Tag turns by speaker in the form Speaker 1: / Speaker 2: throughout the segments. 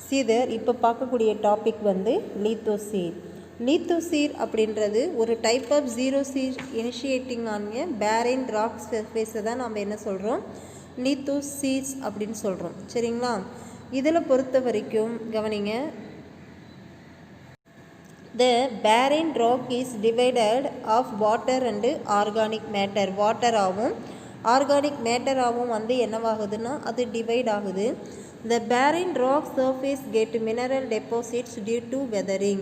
Speaker 1: சீதர் இப்போ பார்க்கக்கூடிய டாபிக் வந்து லீத்தோசீர். லீத்தோசீர் அப்படின்றது ஒரு type of xerosere initiating on a barren rock சர்ஃபேஸை தான் நம்ம என்ன சொல்கிறோம், லீத்தோசீர்ஸ் அப்படின்னு சொல்கிறோம். சரிங்களா? இதில் பொறுத்த வரைக்கும் கவனிங்க, the barren rock is divided of water and organic matter. water ஆகும் ஆர்கானிக் மேட்டராகவும் வந்து என்னவாகுதுன்னா அது டிவைட் ஆகுது. The barren rock surface get mineral deposits due to weathering.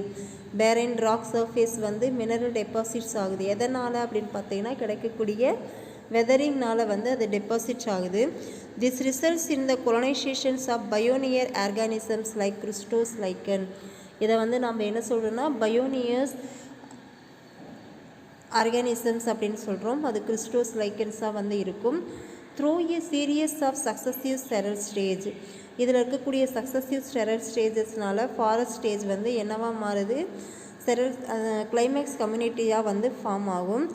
Speaker 1: barren rock surface வந்து mineral deposits ஆகுது. எதனால் அப்படின்னு பார்த்தீங்கன்னா கிடைக்கக்கூடிய வெதரிங்னால் வந்து அது டெபாசிட்ஸ் ஆகுது. This results in the colonizations of pioneer organisms like crustose lichen. இதை வந்து நம்ம என்ன சொல்கிறோன்னா பயோனியர்ஸ் ஆர்கானிசம்ஸ் அப்படின்னு சொல்கிறோம். அது கிறிஸ்டோஸ் லைக்கன்ஸாக வந்து இருக்கும். Through a series of successive seral stage. இதில் இருக்கக்கூடிய சக்ஸஸிவ் ஸ்டெரல் ஸ்டேஜஸ்னால ஃபாரஸ்ட் ஸ்டேஜ் வந்து என்னவாக மாறுது, ஸ்டெரல் கிளைமேக்ஸ் கம்யூனிட்டியாக வந்து ஃபார்ம் ஆகும்.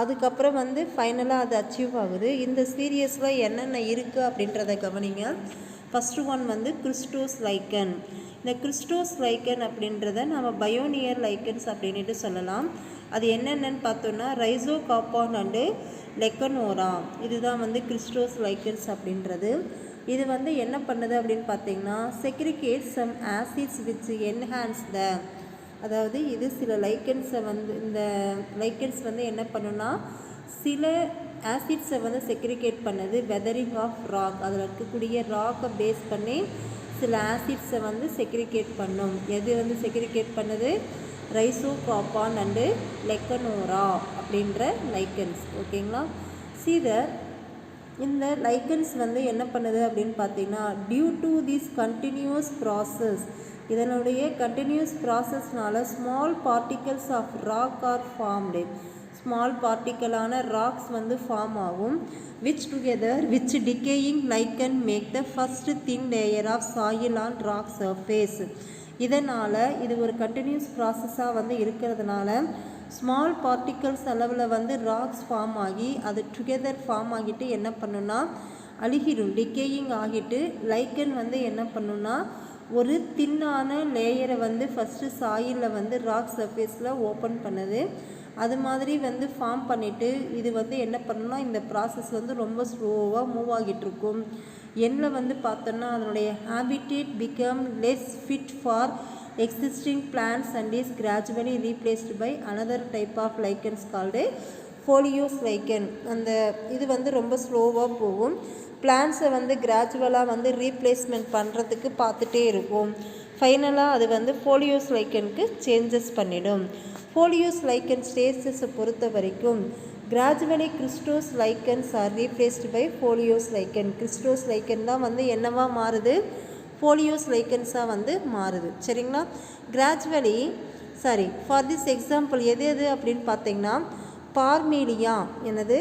Speaker 1: அதுக்கப்புறம் வந்து ஃபைனலாக அது அச்சீவ் ஆகுது. இந்த சீரியஸில் என்னென்ன இருக்குது அப்படின்றத கவனிங்க. ஃபஸ்ட்டு ஒன் வந்து கிறிஸ்டோஸ் லைக்கன். இந்த கிறிஸ்டோஸ் லைக்கன் அப்படின்றத நம்ம பயோனியர் லைக்கன்ஸ் அப்படின்ட்டு சொல்லலாம். அது என்னென்னு பார்த்தோன்னா ரைசோகார்பான் அண்டு லெக்கனோரா, இதுதான் வந்து கிறிஸ்டோஸ் லைக்கன்ஸ் அப்படின்றது. இது வந்து என்ன பண்ணுது அப்படின்னு பார்த்தீங்கன்னா segregate some acids which enhance the, அதாவது இது சில லைக்கன்ஸை வந்து இந்த லைக்கன்ஸ் வந்து என்ன பண்ணுன்னா சில ஆசிட்ஸை வந்து செக்ரிகேட் பண்ணுது. வெதரிங் ஆஃப் ராக், அதில் இருக்கக்கூடிய ராக்கை பேஸ் பண்ணி சில ஆசிட்ஸை வந்து செக்ரிகேட் பண்ணும். எது வந்து செக்ரிகேட் பண்ணுது, ரைசோகார்பான் அண்டு லெக்கனோரா அப்படின்ற லைக்கன்ஸ். ஓகேங்களா? சீதர் இந்த லைக்கன்ஸ் வந்து என்ன பண்ணுது அப்படின்னு பார்த்தீங்கன்னா due to this continuous process, இதனுடைய கண்டினியூஸ் ப்ராசஸ்னால small particles of rock are formed. Small பார்ட்டிக்கலான ராக்ஸ் வந்து ஃபார்ம் ஆகும். Which together which decaying lichen make the first thin layer of soil on rock surface. இதனால் இது ஒரு கண்டினியூஸ் ப்ராசஸாக வந்து இருக்கிறதுனால ஸ்மால் பார்ட்டிகல்ஸ் அளவில் வந்து ராக்ஸ் ஃபார்ம் ஆகி அது டுகெதர் ஃபார்ம் ஆகிட்டு என்ன பண்ணுன்னா அழுகிடும், டிகேயிங் ஆகிட்டு லைக்கன் வந்து என்ன பண்ணுன்னா ஒரு தின்னான லேயரை வந்து ஃபஸ்ட்டு சாயிலில் வந்து ராக் சர்ஃபேஸில் ஓப்பன் பண்ணுது. அது மாதிரி வந்து ஃபார்ம் பண்ணிவிட்டு இது வந்து என்ன பண்ணுன்னா இந்த ப்ராசஸ் வந்து ரொம்ப ஸ்லோவாக மூவ் ஆகிட்டுருக்கும். எண்ணில் வந்து பார்த்தோன்னா அதனுடைய habitat become less fit for existing plants and is gradually replaced by another type of lichens called foliose lichen. அந்த இது வந்து ரொம்ப ஸ்லோவாக போகும். பிளான்ஸை வந்து கிராஜுவலாக வந்து ரீப்ளேஸ்மெண்ட் பண்ணுறதுக்கு பார்த்துட்டே இருக்கும். ஃபைனலாக அது வந்து ஃபோலியோஸ் லைக்கனுக்கு சேஞ்சஸ் பண்ணிடும். ஃபோலியோஸ் லைக்கன் ஸ்டேஜஸை பொறுத்த வரைக்கும் gradually crustose lichens are replaced by foliose lichen. Crustose lichen தான் வந்து என்னவாக மாறுது, ஃபோலியோஸ் லைக்கன்ஸாக வந்து மாறுது. சரிங்களா? கிராஜுவலி ஃபார் திஸ் எக்ஸாம்பிள் எது எது அப்படின்னு பார்த்தீங்கன்னா பார்மீலியா, என்னது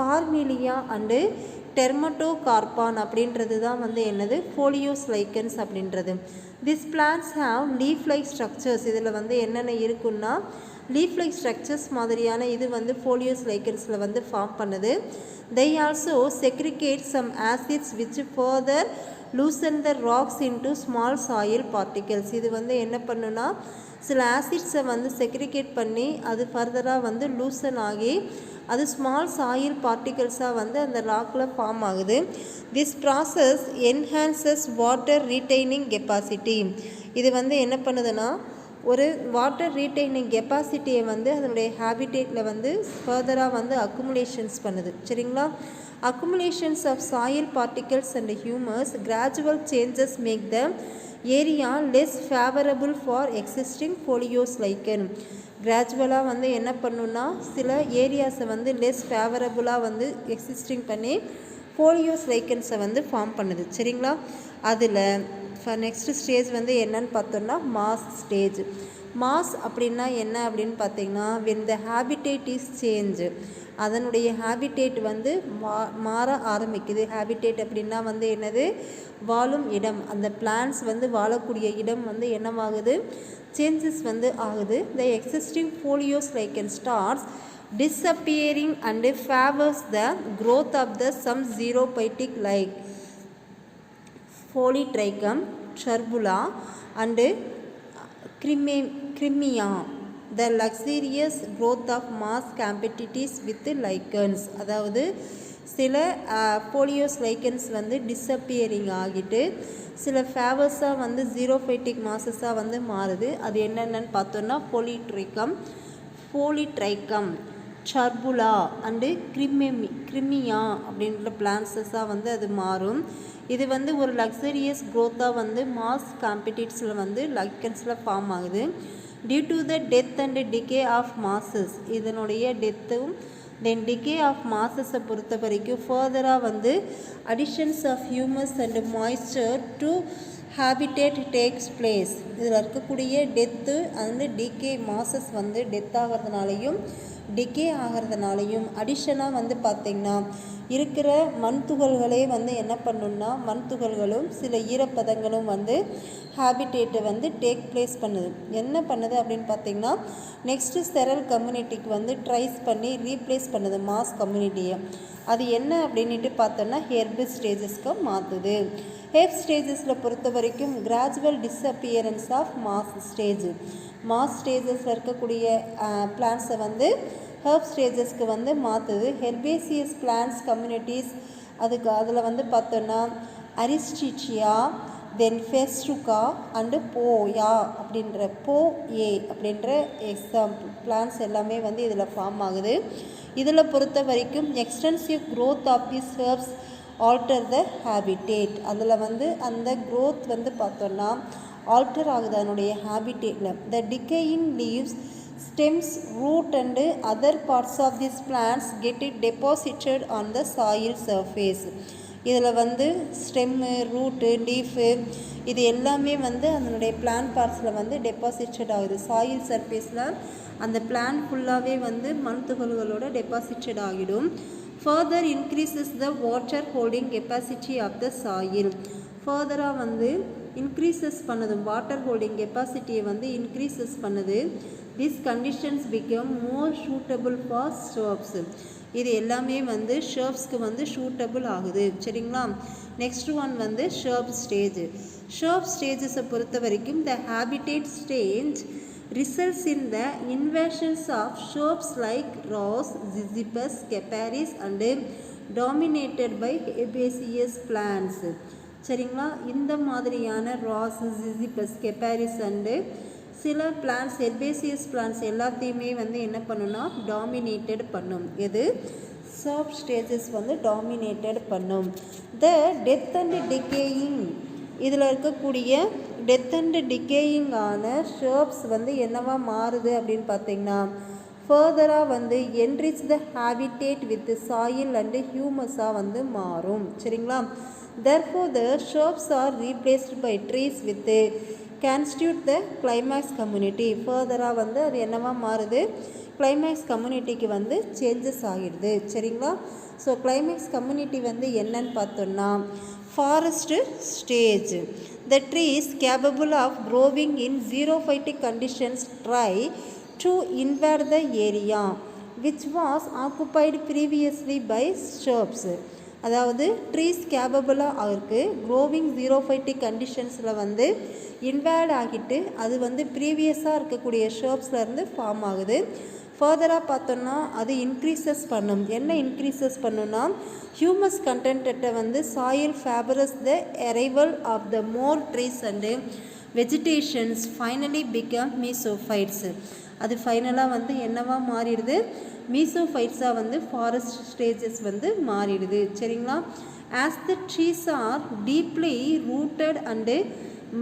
Speaker 1: பார்மீலியா அண்டு டெர்மட்டோகார்பான் அப்படின்றது தான் வந்து என்னது ஃபோலியோஸ் லைக்கன்ஸ் அப்படின்றது. This plants have leaf like structures. இதில் வந்து என்னென்ன இருக்குன்னா லீஃப் லைக் ஸ்ட்ரக்சர்ஸ் மாதிரியான இது வந்து ஃபோலியோஸ் லைக்கன்ஸில் வந்து ஃபார்ம் பண்ணுது. they also segregate some acids which further loosen the rocks into small soil particles. இது வந்து என்ன பண்ணுன்னா சில ஆசிட்ஸை வந்து செக்ரிகேட் பண்ணி அது ஃபர்தராக வந்து லூசன் ஆகி அது ஸ்மால் சாயில் பார்ட்டிகல்ஸாக வந்து அந்த ராக்கில் ஃபார்ம் ஆகுது. This process enhances water retaining capacity. இது வந்து என்ன பண்ணுதுன்னா ஒரு வாட்டர் ரீட்டைனிங் கெப்பாசிட்டியை வந்து அதனுடைய ஹேபிட்டேட்டில் வந்து ஃபர்தராக வந்து அக்குமுலேஷன்ஸ் பண்ணுது. சரிங்களா? Accumulations of soil particles and humus gradual changes make the area less favourable for existing foliose lichen. கிராஜுவலாக வந்து என்ன பண்ணுன்னா சில ஏரியாஸை வந்து லெஸ் ஃபேவரபுளாக வந்து எக்ஸிஸ்டிங் பண்ணி ஃபோலியோஸ் லைக்கன்ஸை வந்து ஃபார்ம் பண்ணுது. சரிங்களா? அதில் நெக்ஸ்ட் ஸ்டேஜ் வந்து என்னன்னு பார்த்தோம்னா மாஸ் ஸ்டேஜ். மாஸ் அப்படின்னா என்ன அப்படின்னு பார்த்தீங்கன்னா when the habitat is change, அதனுடைய ஹேபிட்டேட் வந்து மாற ஆரம்பிக்குது. ஹேபிட்டேட் அப்படின்னா வந்து என்னது, வாழும் இடம். அந்த பிளான்ஸ் வந்து வாழக்கூடிய இடம் வந்து என்னவாகுது, சேஞ்சஸ் வந்து ஆகுது. the existing foliose lichen starts disappearing and favors the growth of the some xerophytic like Polytrichum Cherbulla and Crimea. The luxurious growth of mass competitors with lichens. அதாவது சில போலியோஸ் லைக்கன்ஸ் வந்து டிஸப்பியரிங் ஆகிட்டு சில ஃபேவர்ஸாக வந்து ஜீரோஃபைட்டிக் மாசஸாக வந்து மாறுது. அது என்னென்னு பார்த்தோன்னா போலிட்ரைக்கம், சர்புலா அண்டு கிரிமியா அப்படின்ற பிளான்ஸஸாக வந்து அது மாறும். இது வந்து ஒரு லக்ஸரியஸ் க்ரோத்தாக வந்து மாஸ் காம்படிட்ஸில் வந்து லைக்கன்ஸில் ஃபார்ம் ஆகுது. Due to the death and decay of mosses, இதனுடைய டெத்தும் தென் டிகே ஆஃப் மாசஸை பொறுத்த வரைக்கும் ஃபர்தராக வந்து additions of humus and moisture to habitat takes place. இதில் இருக்கக்கூடிய டெத்து வந்து டிகே மாசஸ் வந்து டெத் ஆகிறதுனாலையும் டிகே ஆகிறதுனாலையும் அடிஷனாக வந்து பார்த்திங்கன்னா இருக்கிற மண் துகள்களே வந்து என்ன பண்ணுன்னா மண் துகள்களும் சில ஈரப்பதங்களும் வந்து ஹேபிடேட்டை வந்து டேக் பிளேஸ் பண்ணுது. என்ன பண்ணுது அப்படின்னு பார்த்திங்கன்னா நெக்ஸ்ட்டு செரல் கம்யூனிட்டிக்கு வந்து ட்ரைஸ் பண்ணி ரீப்ளேஸ் பண்ணுது மாஸ் கம்யூனிட்டியை. அது என்ன அப்படின்ட்டு பார்த்தோன்னா ஹெர்பு ஸ்டேஜஸ்க்கு மாற்றுது. ஹெர்ப் ஸ்டேஜஸில் பொறுத்த வரைக்கும் gradual disappearance of moss stage. Moss ஸ்டேஜஸில் இருக்கக்கூடிய பிளான்ஸை வந்து ஹெர்ப் ஸ்டேஜஸ்க்கு வந்து மாற்றுது. ஹெர்பேசியஸ் பிளான்ஸ் கம்யூனிட்டிஸ் அதில் வந்து பார்த்தோன்னா அரிஸ்டிச்சியா, தென் ஃபெஸ்டுகா அண்டு போயா அப்படின்ற எக்ஸாம்பிள் பிளான்ஸ் எல்லாமே வந்து இதில் ஃபார்ம் ஆகுது. இதில் பொறுத்த வரைக்கும் extensive growth of this herbs alter the habitat. அதில் வந்து அந்த க்ரோத் வந்து பார்த்தோன்னா ஆல்டர் ஆகுது அதனுடைய ஹேபிடேட்டில். The decaying leaves, stems, root and other parts of these plants get it deposited on the soil surface. இதில் வந்து ஸ்டெம்மு, ரூட்டு, லீஃபு இது எல்லாமே வந்து அதனுடைய பிளான்ட் பார்ட்ஸில் வந்து டெபாசிட்டட் ஆகுது. சாயில் சர்ஃபேஸில் அந்த பிளான்ட் ஃபுல்லாகவே வந்து மண் துகள்களோட டெபாசிட்டட் ஆகிடும். Further increases the water holding capacity of the soil. ஃபர்தராக வந்து இன்க்ரீசஸ் பண்ணுது, வாட்டர் ஹோல்டிங் கெப்பாசிட்டியை வந்து இன்க்ரீசஸ் பண்ணுது. These conditions become more suitable for shrubs. இது எல்லாமே வந்து ஷர்ப்ஸ்க்கு வந்து சூட்டபிள் ஆகுது. சரிங்களா? நெக்ஸ்ட் ஒன் வந்து ஷர்ப் ஸ்டேஜ். ஷர்ப் ஸ்டேஜஸை பொறுத்த வரைக்கும் the habitat stage results in the invasions of shrubs like rose, ziziphus, capparis and dominated by herbaceous plants. சரிங்களா? இந்த மாதிரியான ராஸ், ஜிசிபஸ், கெப்பாரிஸ் அண்டு சில பிளான்ஸ் ஹெர்பேசியஸ் பிளான்ஸ் எல்லாத்தையுமே வந்து என்ன பண்ணுன்னா டாமினேட்டட் பண்ணும். எது? ஷர்ப் ஸ்டேஜஸ் வந்து டாமினேட்டட் பண்ணும். த டெத் அண்ட் டிகேயிங், இதில் இருக்கக்கூடிய டெத் அண்ட் டிகேயிங் ஆன ஷர்ப்ஸ் வந்து என்னவா மாறுது அப்படின்னு பார்த்தீங்கன்னா ஃபர்தராக வந்து enrich the habitat with soil and ஹியூமஸாக வந்து மாறும். சரிங்களா? therefore the shrubs are replaced by trees with constitute the climax community. ஃபர்தராக வந்து அது என்னவா மாறுது? கிளைமேக்ஸ் கம்யூனிட்டிக்கு வந்து சேஞ்சஸ் ஆகிடுது. சரிங்களா? ஸோ கிளைமேக்ஸ் கம்யூனிட்டி வந்து என்னன்னு பார்த்தோன்னா forest stage. The trees capable of growing in xerophytic conditions try to invade the area which was occupied previously by shrubs. அதாவது ட்ரீஸ் கேப்பபிளாக இருக்குது, க்ரோவிங் ஜீரோஃபைட்டிக் கண்டிஷன்ஸில் வந்து இன்வேட் ஆகிட்டு அது வந்து ப்ரீவியஸாக இருக்கக்கூடிய ஷர்ப்ஸ்லேருந்து ஃபார்ம் ஆகுது. ஃபர்தராக பார்த்தோன்னா அது இன்க்ரீசஸ் பண்ணும். என்ன இன்க்ரீசஸ் பண்ணுன்னா ஹியூமஸ் கண்டென்ட்டை வந்து soil favours the arrival of the more trees and vegetations finally become mesophytes. அது ஃபைனலாக வந்து என்னவா மாறிடுது? மீசோஃபைட்ஸாக வந்து ஃபாரஸ்ட் ஸ்டேஜஸ் வந்து மாறிடுது. சரிங்களா? As the trees are deeply rooted and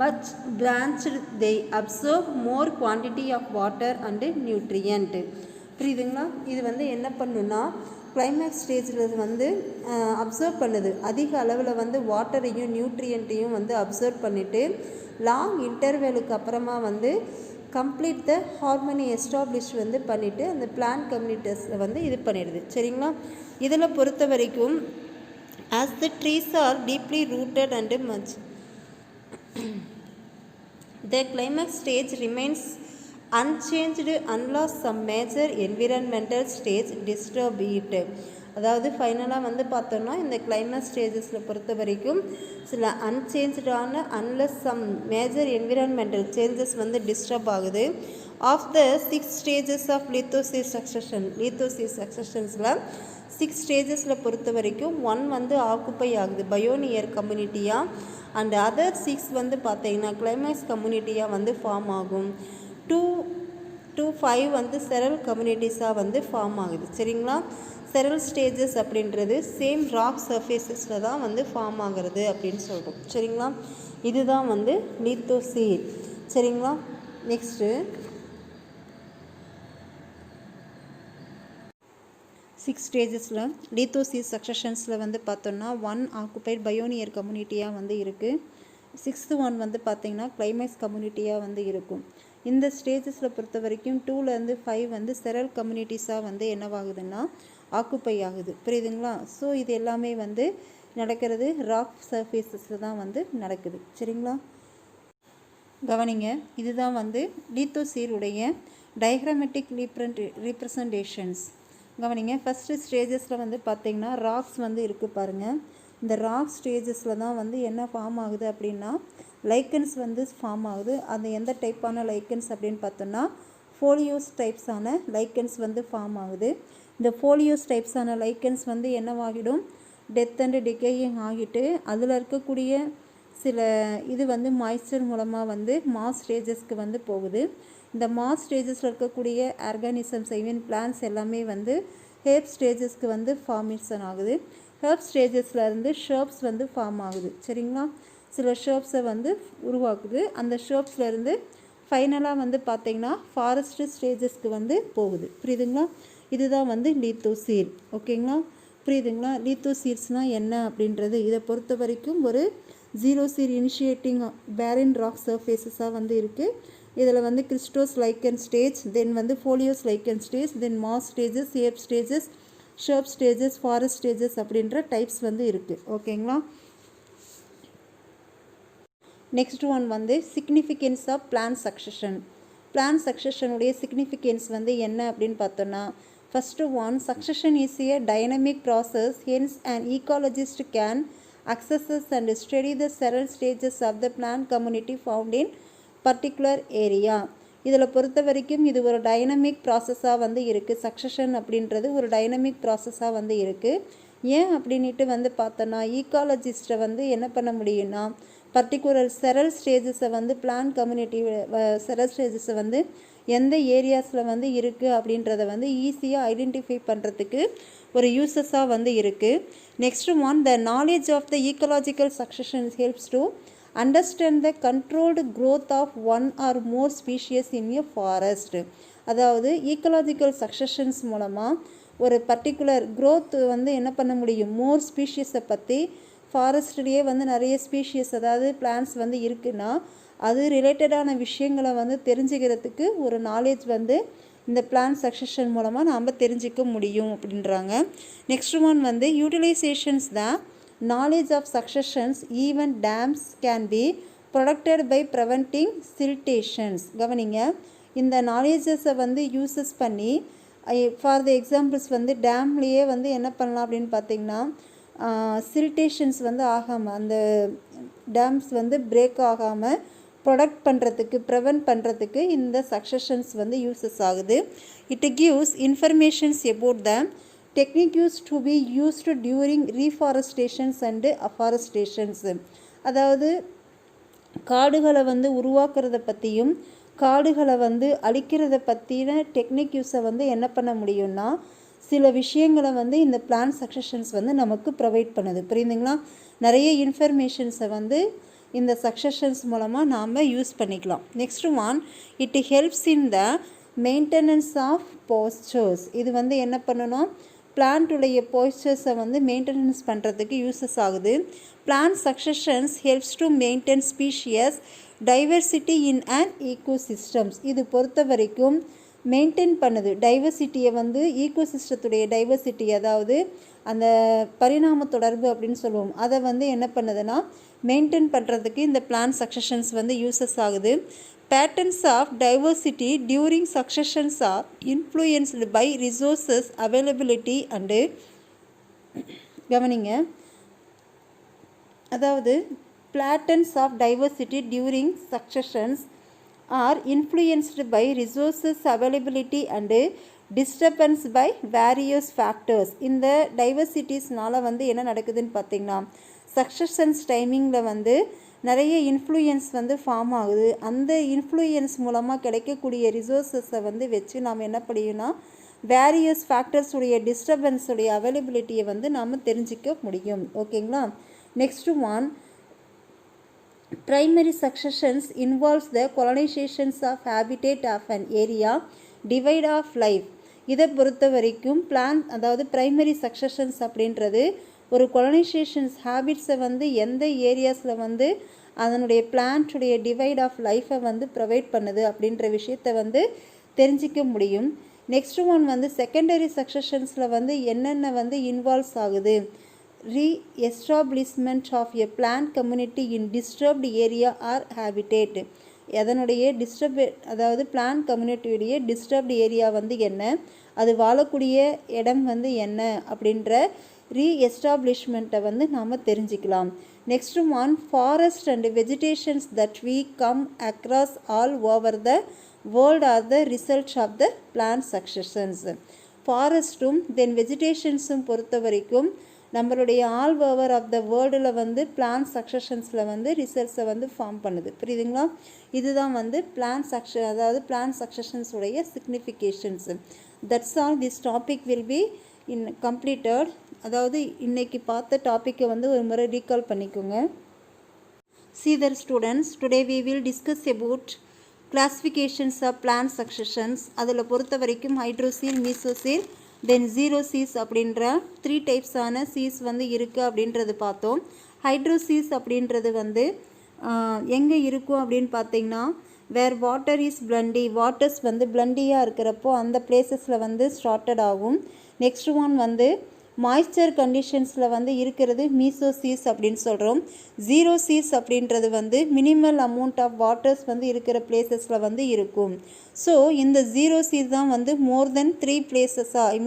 Speaker 1: much branched they absorb more quantity of water and nutrient. புரியுதுங்களா? இது வந்து என்ன பண்ணுன்னா கிளைமேக்ஸ் ஸ்டேஜில் வந்து அப்சர்வ் பண்ணுது. அதிக அளவில் வந்து வாட்டரையும் நியூட்ரியன்ட்டையும் வந்து அப்சர்வ் பண்ணிவிட்டு லாங் இன்டர்வெலுக்கு அப்புறமா வந்து கம்ப்ளீட் த ஹார்மனி எஸ்டாப்ளிஷ் வந்து பண்ணிவிட்டு அந்த பிளான்ட் கம்யூனிட்டிஸில் வந்து இது பண்ணிடுது. சரிங்களா? இதில் பொறுத்த வரைக்கும் as the trees are deeply rooted and much the climax stage remains unchanged unless some major environmental stage disturb it. அதாவது ஃபைனலாக வந்து பார்த்தோம்னா இந்த கிளைமேக்ஸ் ஸ்டேஜஸில் பொறுத்த வரைக்கும் சில அன்சேஞ்சான unless some major environmental changes வந்து டிஸ்டர்ப் ஆகுது. Of the 6 stages of lithosere சக்சஷன்ஸில் 6 ஸ்டேஜஸில் பொறுத்த வரைக்கும் 1 வந்து ஆக்குப்பை ஆகுது பயோனியர் கம்யூனிட்டியாக, அண்ட் அதர் 6 வந்து பார்த்தீங்கன்னா கிளைமேக்ஸ் கம்யூனிட்டியாக வந்து ஃபார்ம் ஆகும். 2 to 5 வந்து செரல் கம்யூனிட்டிஸாக வந்து ஃபார்ம் ஆகுது. சரிங்களா? செரல் ஸ்டேஜஸ் அப்படின்றது சேம் ராக் சர்ஃபேஸஸில் தான் வந்து ஃபார்ம் ஆகிறது அப்படின்னு சொல்கிறோம். சரிங்களா? இதுதான் வந்து லித்தோசீல். சரிங்களா? நெக்ஸ்ட்டு 6 ஸ்டேஜஸில் லித்தோசிஸ் சக்சஷன்ஸில் வந்து பார்த்தோம்னா 1 ஆக்குபைட் பயோனியர் கம்யூனிட்டியாக வந்து இருக்குது. 6th ஒன் வந்து பார்த்திங்கன்னா கிளைமேக்ஸ் கம்யூனிட்டியாக வந்து இருக்கும். இந்த ஸ்டேஜஸில் பொறுத்த வரைக்கும் 2லேருந்து 5 வந்து செரல் கம்யூனிட்டிஸாக வந்து என்னவாகுதுன்னா ஆக்குப்பை ஆகுது. புரியுதுங்களா? ஸோ இது எல்லாமே வந்து நடக்கிறது ராக் சர்ஃபேஸஸில் தான் வந்து நடக்குது. சரிங்களா? கவனிங்க, இதுதான் வந்து லித்தோசீலுடைய டயக்ராமெட்டிக் ரீப்ரசன்டேஷன்ஸ். கவனிங்க, ஃபஸ்ட்டு ஸ்டேஜஸில் வந்து பார்த்திங்கன்னா ராக்ஸ் வந்து இருக்குது பாருங்கள். இந்த ராக் ஸ்டேஜஸில் தான் வந்து என்ன ஃபார்ம் ஆகுது அப்படின்னா லைக்கன்ஸ் வந்து ஃபார்ம் ஆகுது. அது எந்த டைப்பான லைக்கன்ஸ் அப்படின்னு பார்த்தோன்னா ஃபோலியோஸ் டைப்ஸான லைக்கன்ஸ் வந்து ஃபார்ம் ஆகுது. இந்த ஃபோலியோஸ் டைப்ஸான லைக்கன்ஸ் வந்து என்னவாகிடும், டெத் அண்ட் டிகேயிங் ஆகிட்டு அதில் இருக்கக்கூடிய சில இது வந்து மாய்ஸ்சர் மூலமாக வந்து மாஸ் ஸ்டேஜஸ்க்கு வந்து போகுது. இந்த மாஸ் ஸ்டேஜஸில் இருக்கக்கூடிய ஆர்கானிசம்ஸ் ஈவன் பிளான்ஸ் எல்லாமே வந்து ஹேப் ஸ்டேஜஸ்க்கு வந்து ஃபார்மேஷன் ஆகுது. ஹேப் ஸ்டேஜஸில் இருந்து ஷர்ப்ஸ் வந்து ஃபார்ம் ஆகுது. சரிங்களா? சில ஷர்ப்ஸை வந்து உருவாக்குது. அந்த ஷர்ப்ஸ்லேருந்து ஃபைனலாக வந்து பார்த்திங்கன்னா ஃபாரஸ்ட் ஸ்டேஜஸ்க்கு வந்து போகுது. புரியுதுங்களா? இதுதான் வந்து லித்தோசீல். ஓகேங்களா? புரியுதுங்களா? லித்தோசீல்ஸ்னால் என்ன அப்படின்றது இதை பொறுத்த வரைக்கும் ஒரு 0 சீர் இனிஷியேட்டிங் பேரன் ராக் சர்ஃபேஸஸாக வந்து இருக்குது. இதில் வந்து கிறிஸ்டோஸ் லைக்கன் ஸ்டேஜ், தென் வந்து foliose lichen stage, then moss stages, herb stages, shrub stages, forest stages அப்படின்ற டைப்ஸ் வந்து இருக்குது. ஓகேங்களா? நெக்ஸ்ட் ஒன் வந்து significance of plant succession. Plant சக்சஷனுடைய சிக்னிஃபிகன்ஸ் வந்து என்ன அப்படின்னு பார்த்தோன்னா, first one, succession is a dynamic process, hence and ecologist can assess and study the seral stages of the plant community found in particular area. இதில் பொறுத்த வரைக்கும் இது ஒரு டைனமிக் ப்ராசஸாக வந்து இருக்குது. சக்சஷன் அப்படின்றது ஒரு டைனமிக் ப்ராசஸாக வந்து இருக்குது. ஏன் அப்படின்ட்டு வந்து பார்த்தோன்னா ஈகாலஜிஸ்ட்டை வந்து என்ன பண்ண முடியும்னா பர்டிகுலர் செரல் ஸ்டேஜஸை வந்து பிளான்ட் கம்யூனிட்டி செரல் ஸ்டேஜஸை வந்து எந்த ஏரியாஸில் வந்து இருக்குது அப்படின்றத வந்து ஈஸியாக ஐடென்டிஃபை பண்ணுறதுக்கு ஒரு யூசஸாக வந்து இருக்குது. Next one, the knowledge of the ecological succession helps to understand the controlled growth of one or more species in a forest. அதாவது ஈக்கலாஜிக்கல் சக்சஷன்ஸ் மூலமாக ஒரு பர்டிகுலர் க்ரோத் வந்து என்ன பண்ண முடியும், மோர் ஸ்பீஷியஸை பற்றி ஃபாரஸ்ட்லேயே வந்து நிறைய ஸ்பீஷியஸ் அதாவது பிளான்ஸ் வந்து இருக்குன்னா அது ரிலேட்டடான விஷயங்களை வந்து தெரிஞ்சுக்கிறதுக்கு ஒரு நாலேஜ் வந்து இந்த பிளான்ட் சக்சஷன் மூலமாக நாம் தெரிஞ்சிக்க முடியும் அப்படின்றாங்க. நெக்ஸ்ட் ஒன் வந்து utilizations the knowledge of successions even dams can be protected by preventing siltations. கவனிங்க, இந்த நாலேஜஸை வந்து யூஸஸ் பண்ணி ஃபார் த எக்ஸாம்பிள்ஸ் வந்து டேம்லேயே வந்து என்ன பண்ணலாம் அப்படின்னு பார்த்திங்கன்னா சில்டேஷன்ஸ் வந்து ஆகாமல் அந்த டேம்ஸ் வந்து பிரேக் ஆகாமல் ப்ரொடக்ட் பண்ணுறதுக்கு ப்ரிவென்ட் பண்ணுறதுக்கு இந்த சக்சஷன்ஸ் வந்து யூஸஸ் ஆகுது. It gives informations about the technique use to be used during reforestations and afforestations. அதாவது காடுகளை வந்து உருவாக்குறத பற்றியும் காடுகளை வந்து அழிக்கிறத பற்றின டெக்னிக் யூஸை வந்து என்ன பண்ண முடியும்னா சில விஷயங்களை வந்து இந்த பிளான்ட் சக்சஷன்ஸ் வந்து நமக்கு ப்ரொவைட் பண்ணுது. புரியுதுங்களா? நிறைய இன்ஃபர்மேஷன்ஸை வந்து இந்த சக்சஷன்ஸ் மூலமாக நாம் யூஸ் பண்ணிக்கலாம். Next one, it helps in the maintenance of pastures. இது வந்து என்ன பண்ணணும், பிளான்ட்டுடைய போஸ்டர்ஸை வந்து மெயின்டெனன்ஸ் பண்ணுறதுக்கு யூஸஸ் ஆகுது. Plant successions helps to maintain species diversity in and ecosystems. இது பொறுத்த வரைக்கும் மெயின்டைன் பண்ணுது டைவர்சிட்டியை வந்து ஈகோசிஸ்டத்துடைய டைவர்சிட்டி அதாவது அந்த பரிணாம தொடர்பு அப்படின்னு சொல்லுவோம் அதை வந்து என்ன பண்ணுதுன்னா மெயின்டைன் பண்ணுறதுக்கு இந்த பிளான்ட் சக்சஷன்ஸ் வந்து யூஸஸ் ஆகுது. Patterns of diversity during successions are influenced by resources availability and கவனிங்க. அதாவது patterns of diversity during successions are influenced by resources availability and disturbance by various factors. இந்த டைவர்சிட்டிஸ்னால வந்து என்ன நடக்குதுன்னு பார்த்தீங்கன்னா, சக்சஷன்ஸ் டைமிங்கில் வந்து நிறைய இன்ஃப்ளூயன்ஸ் வந்து ஃபார்ம் ஆகுது. அந்த இன்ஃப்ளூயன்ஸ் மூலமாக கிடைக்கக்கூடிய ரிசோர்ஸஸை வந்து வச்சு நாம் என்ன படியும்னா வேரியஸ் ஃபேக்டர்ஸுடைய டிஸ்டர்பன்ஸுடைய அவைலபிலிட்டியை வந்து நாம் தெரிஞ்சிக்க முடியும். ஓகேங்களா. Next one, primary successions involves the colonizations of habitat of an area, divide of life. இதை பொறுத்த வரைக்கும் அதாவது ப்ரைமரி சக்சஷன்ஸ் அப்படின்றது ஒரு கொலனைசேஷன்ஸ் ஹேபிட்ஸை வந்து எந்த ஏரியாஸில் வந்து அதனுடைய பிளான்ட்டுடைய டிவைட் ஆஃப் லைஃப்பை வந்து ப்ரொவைட் பண்ணுது அப்படின்ற விஷயத்தை வந்து தெரிஞ்சிக்க முடியும். நெக்ஸ்ட் ஒன் வந்து செகண்டரி சக்சஷன்ஸில் வந்து என்னென்ன வந்து இன்வால்வ்ஸ் ஆகுது, re-establishment of a plant community in disturbed area or habitat. அதனுடைய அதாவது பிளான்ட் கம்யூனிட்டியுடைய டிஸ்டர்ப்டு ஏரியா வந்து என்ன, அது வாழக்கூடிய இடம் வந்து என்ன அப்படின்ற ரீஎஸ்டாப்ளிஷ்மெண்ட்டை வந்து நாம் தெரிஞ்சுக்கலாம். Next one, forest and vegetations that we come across all over the world are the results of the plant successions. ஃபாரஸ்ட்டும் தென் வெஜிடேஷன்ஸும் பொறுத்த வரைக்கும் நம்மளுடைய ஆல் ஓவர் ஆஃப் த வேர்ல்டில் வந்து பிளான்ட் சக்சஷன்ஸில் வந்து ரிசல்ட்ஸை வந்து ஃபார்ம் பண்ணுது. புரியுதுங்களா. இதுதான் வந்து அதாவது பிளான்ட் சக்சஷன்ஸுடைய significations. That's all. This topic will be completed. அதாவது இன்றைக்கி பார்த்த டாப்பிக்கை வந்து ஒரு முறை ரீகால் பண்ணிக்கோங்க. See the students, today we will discuss about classifications of plant successions. அதில் பொறுத்த வரைக்கும் ஹைட்ரோசீல், மீசோசீல், தென் ஜீரோ சீஸ் அப்படின்ற 3 டைப்ஸான சீஸ் வந்து இருக்குது அப்படின்றது பார்த்தோம். ஹைட்ரோசீஸ் அப்படின்றது வந்து எங்கே இருக்கும் அப்படின்னு பார்த்தீங்கன்னா, வேர் வாட்டர் இஸ் பிளண்டி, வாட்டர்ஸ் வந்து பிளண்டியாக இருக்கிறப்போ அந்த பிளேசஸில் வந்து ஸ்டார்டட் ஆகும். நெக்ஸ்ட் ஒன் வந்து மாய்ஸ்சர் கண்டிஷன்ஸில் வந்து இருக்கிறது மீசோசீஸ் அப்படின்னு சொல்கிறோம். ஜீரோ சீஸ் அப்படின்றது வந்து மினிமல் அமௌண்ட் ஆஃப் வாட்டர்ஸ் வந்து இருக்கிற பிளேசஸில் வந்து இருக்கும். ஸோ இந்த ஜீரோ சீஸ் தான் வந்து மோர் தென் 3 பிளேசஸாக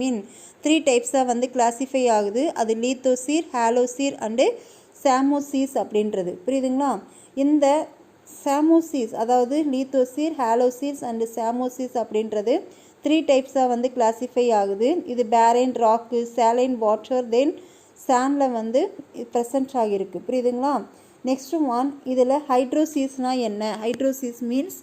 Speaker 1: 3 டைப்ஸாக வந்து கிளாஸிஃபை ஆகுது. அது லீத்தோசீர், ஹாலோசீர் அண்டு சாமோசீஸ் அப்படின்றது. புரியுதுங்களா. இந்த சாமோசீஸ் அதாவது லீத்தோசீர், ஹாலோசீர்ஸ் அண்டு சாமோசீஸ் அப்படின்றது 3 டைப்ஸாக வந்து கிளாஸிஃபை ஆகுது. இது பேரைன் ராக்கு, சேலைன் வாட்டர், தென் சாண்டில் வந்து ப்ரெசன்ட் ஆகியிருக்கு. புரியுதுங்களா. நெக்ஸ்ட் ஒன், இதில் ஹைட்ரோசீஸ்னால் என்ன, hydrosere means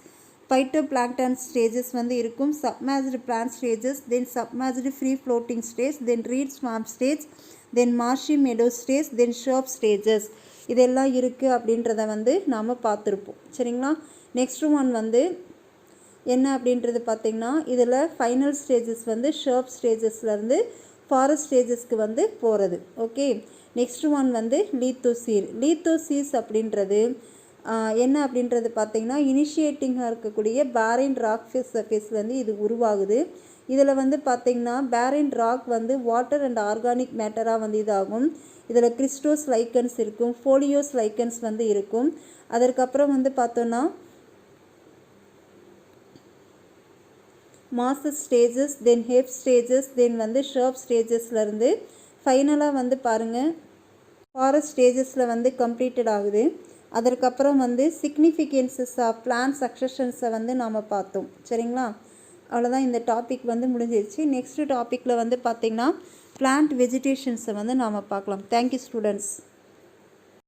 Speaker 1: phyto plankton stages வந்து இருக்கும், submerged plant stages, then submerged free floating stage, then reed swamp stage, then marshy meadow stage, then shrub stages, இதெல்லாம் இருக்குது அப்படின்றத வந்து நாம் பார்த்துருப்போம். சரிங்களா. நெக்ஸ்ட் ஒன் வந்து என்ன அப்படின்றது பார்த்திங்கன்னா, இதில் ஃபைனல் ஸ்டேஜஸ் வந்து ஷர்ப் ஸ்டேஜஸ்லேருந்து ஃபாரஸ்ட் ஸ்டேஜஸ்க்கு வந்து போகிறது. ஓகே. நெக்ஸ்ட் ஒன் வந்து லீத்தோசீர். லீத்தோசீஸ் அப்படின்றது என்ன அப்படின்றது பார்த்திங்கன்னா, இனிஷியேட்டிங்காக இருக்கக்கூடிய பேரைன் ராக் சர்ஃபேஸ்லேருந்து இது உருவாகுது. இதில் வந்து பார்த்திங்கன்னா பேரைன் ராக் வந்து வாட்டர் அண்ட் ஆர்கானிக் மேட்டராக வந்து இதாகும். இதில் கிறிஸ்டோஸ் லைக்கன்ஸ் இருக்கும், ஃபோலியோஸ் லைக்கன்ஸ் வந்து இருக்கும். அதற்கப்புறம் வந்து பார்த்தோன்னா மாசஸ் ஸ்டேஜஸ், தென் ஹெப் ஸ்டேஜஸ், தென் வந்து ஷர்ப் ஸ்டேஜஸ்லேருந்து ஃபைனலாக வந்து பாருங்கள் ஃபாரஸ்ட் ஸ்டேஜஸில் வந்து கம்ப்ளீட்டட் ஆகுது. அதற்கப்புறம் வந்து சிக்னிஃபிகன்சஸ் ஆஃப் பிளான்ட் சக்சஷன்ஸை வந்து நாம் பார்த்தோம். சரிங்களா. அவ்வளோதான், இந்த டாபிக் வந்து முடிஞ்சிருச்சு. நெக்ஸ்ட் டாப்பிக்கில் வந்து பார்த்திங்கன்னா பிளான்ட் வெஜிடேஷன்ஸை வந்து நாம் பார்க்கலாம். Thank you students.